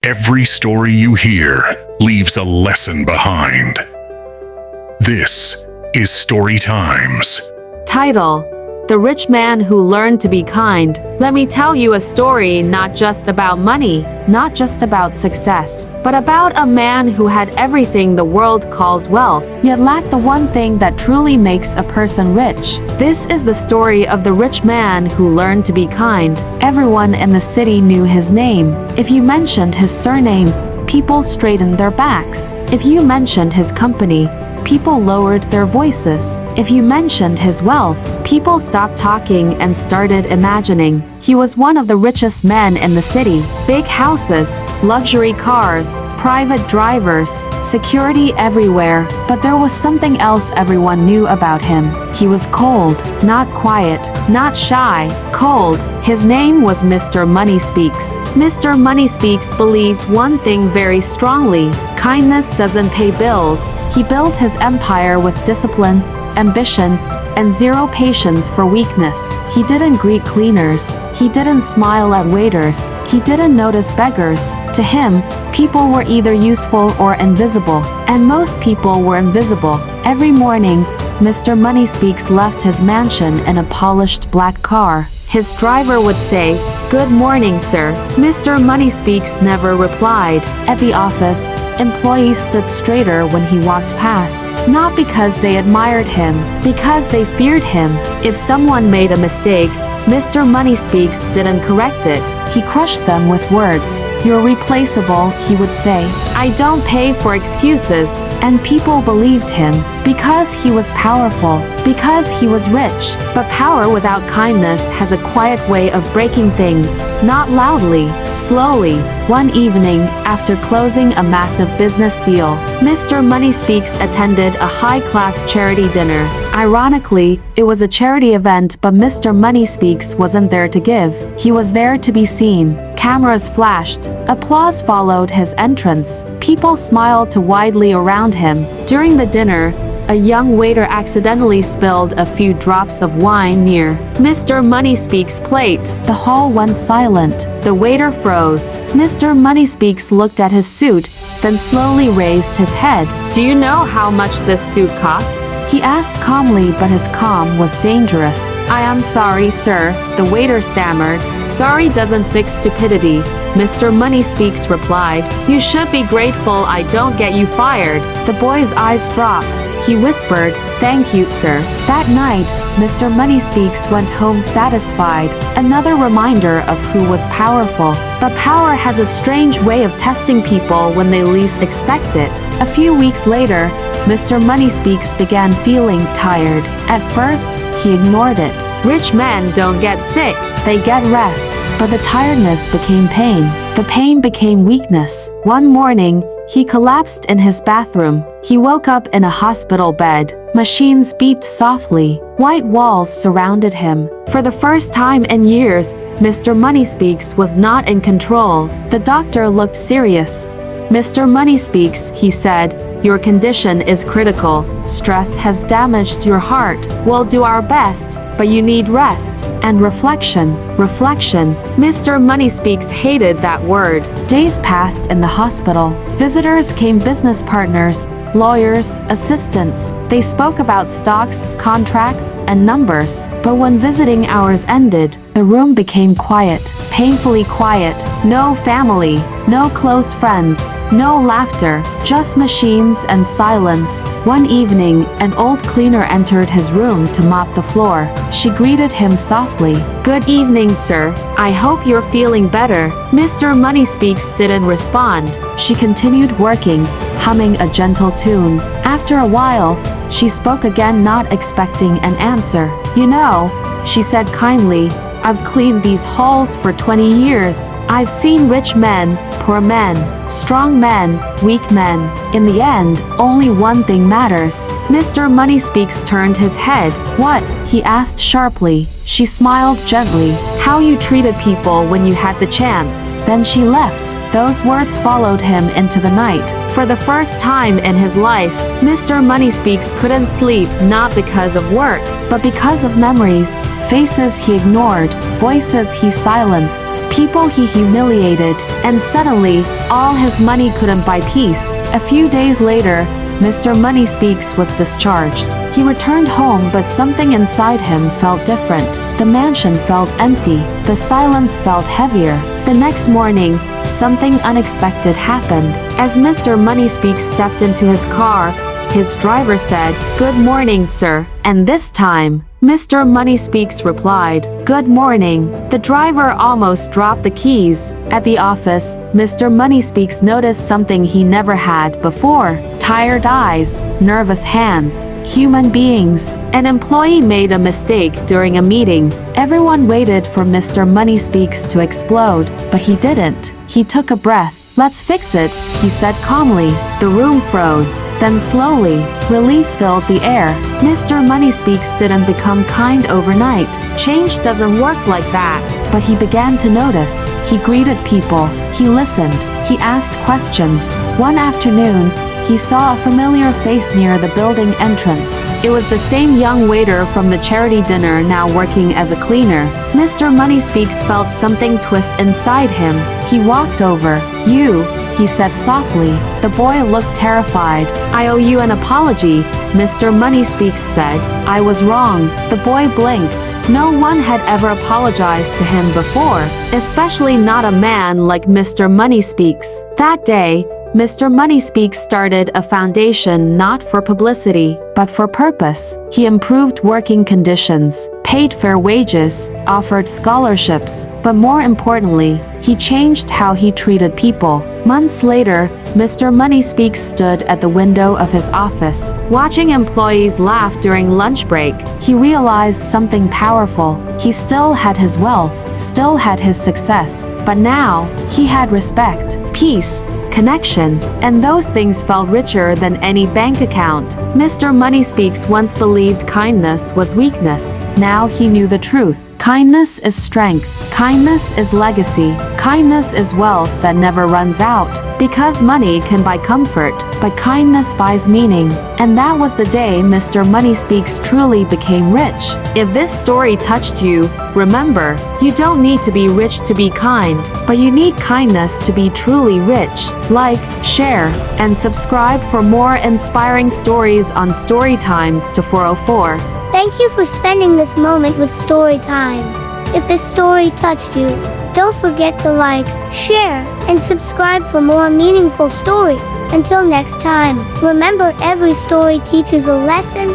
Every story you hear leaves a lesson behind. This is Story Times. Title: The Rich Man Who Learned to Be Kind. Let me tell you a story not just about money, not just about success, but about a man who had everything the world calls wealth, yet lacked the one thing that truly makes a person rich. This is the story of the rich man who learned to be kind. Everyone in the city knew his name. If you mentioned his surname, people straightened their backs. If you mentioned his company, people lowered their voices. If you mentioned his wealth, people stopped talking and started imagining. He was one of the richest men in the city. Big houses, luxury cars, private drivers, security everywhere. But there was something else everyone knew about him. He was cold, not quiet, not shy, cold. His name was Mr. Money Speaks. Mr. Money Speaks believed one thing very strongly: kindness doesn't pay bills. He built his empire with discipline, ambition, and zero patience for weakness. He didn't greet cleaners. He didn't smile at waiters. He didn't notice beggars. To him, people were either useful or invisible, and most people were invisible. Every morning, Mr. Money Speaks left his mansion in a polished black car. His driver would say, "Good morning, sir." Mr. Money Speaks never replied. At the office, employees stood straighter when he walked past, not because they admired him, because they feared him. If someone made a mistake, Mr. Money Speaks didn't correct it. He crushed them with words. "You're replaceable," he would say. "I don't pay for excuses." And people believed him because he was powerful, because he was rich. But power without kindness has a quiet way of breaking things, not loudly, slowly. One evening, after closing a massive business deal, Mr. Money Speaks attended a high-class charity dinner. Ironically, it was a charity event, but Mr. Money Speaks wasn't there to give. He was there to be seen. Cameras flashed. Applause followed his entrance. People smiled too widely around him. During the dinner, a young waiter accidentally spilled a few drops of wine near Mr. Money Speaks' plate. The hall went silent. The waiter froze. Mr. Money Speaks looked at his suit, then slowly raised his head. "Do you know how much this suit costs?" he asked calmly, but his calm was dangerous. "I am sorry, sir," the waiter stammered. "Sorry doesn't fix stupidity," Mr. Money Speaks replied. "You should be grateful I don't get you fired." The boy's eyes dropped. He whispered, "Thank you, sir." That night, Mr. Money Speaks went home satisfied. Another reminder of who was powerful. But power has a strange way of testing people when they least expect it. A few weeks later, Mr. Money Speaks began feeling tired. At first, he ignored it. Rich men don't get sick, they get rest. But the tiredness became pain. The pain became weakness. One morning, he collapsed in his bathroom. He woke up in a hospital bed. Machines beeped softly. White walls surrounded him. For the first time in years, Mr. Money Speaks was not in control. The doctor looked serious. "Mr. Money Speaks," he said, "your condition is critical. Stress has damaged your heart. We'll do our best, but you need rest and reflection." Reflection. Mr. Money Speaks hated that word. Days passed in the hospital. Visitors came, business partners, lawyers, assistants. They spoke about stocks, contracts, and numbers. But when visiting hours ended, the room became quiet, painfully quiet. No family, no close friends, no laughter, just machines and silence. One evening, an old cleaner entered his room to mop the floor. She greeted him softly. "Good evening, sir. I hope you're feeling better." Mr. Money Speaks didn't respond. She continued working, humming a gentle tune. After a while, she spoke again, not expecting an answer. "You know," she said kindly, "I've cleaned these halls for 20 years. I've seen rich men, poor men, strong men, weak men. In the end, only one thing matters." Mr. Money Speaks turned his head. "What?" he asked sharply. She smiled gently. "How you treated people when you had the chance." Then she left. Those words followed him into the night. For the first time in his life, Mr. Money Speaks couldn't sleep, not because of work, but because of memories. Faces he ignored, voices he silenced, people he humiliated, and suddenly, all his money couldn't buy peace. A few days later, Mr. Money Speaks was discharged. He returned home, but something inside him felt different. The mansion felt empty. The silence felt heavier. The next morning, something unexpected happened. As Mr. Money Speaks stepped into his car, his driver said, "Good morning, sir." And this time, Mr. Money Speaks replied, "Good morning." The driver almost dropped the keys. At the office, Mr. Money Speaks noticed something he never had before. Tired eyes, nervous hands, human beings. An employee made a mistake during a meeting. Everyone waited for Mr. Money Speaks to explode, but he didn't. He took a breath. "Let's fix it," he said calmly. The room froze. Then slowly, relief filled the air. Mr. Money Speaks didn't become kind overnight. Change doesn't work like that. But he began to notice. He greeted people. He listened. He asked questions. One afternoon, he saw a familiar face near the building entrance. It was the same young waiter from the charity dinner, now working as a cleaner. Mr. Money Speaks felt something twist inside him. He walked over. "You," he said softly. The boy looked terrified. "I owe you an apology," Mr. Money Speaks said. "I was wrong." The boy blinked. No one had ever apologized to him before, especially not a man like Mr. Money Speaks. That day, Mr. Money Speaks started a foundation not for publicity, but for purpose. He improved working conditions, paid fair wages, offered scholarships, but more importantly, he changed how he treated people. Months later, Mr. Money Speaks stood at the window of his office. Watching employees laugh during lunch break, he realized something powerful. He still had his wealth, still had his success, but now, he had respect, peace, connection, and those things felt richer than any bank account. Mr. Money Speaks once believed kindness was weakness. Now he knew the truth. Kindness is strength. Kindness is legacy. Kindness is wealth that never runs out. Because money can buy comfort, but kindness buys meaning. And that was the day Mr. Money Speaks truly became rich. If this story touched you, remember, you don't need to be rich to be kind, but you need kindness to be truly rich. Like, share, and subscribe for more inspiring stories on Storytimes to 404. Thank you for spending this moment with Story Times. If this story touched you, don't forget to like, share, and subscribe for more meaningful stories. Until next time, remember every story teaches a lesson,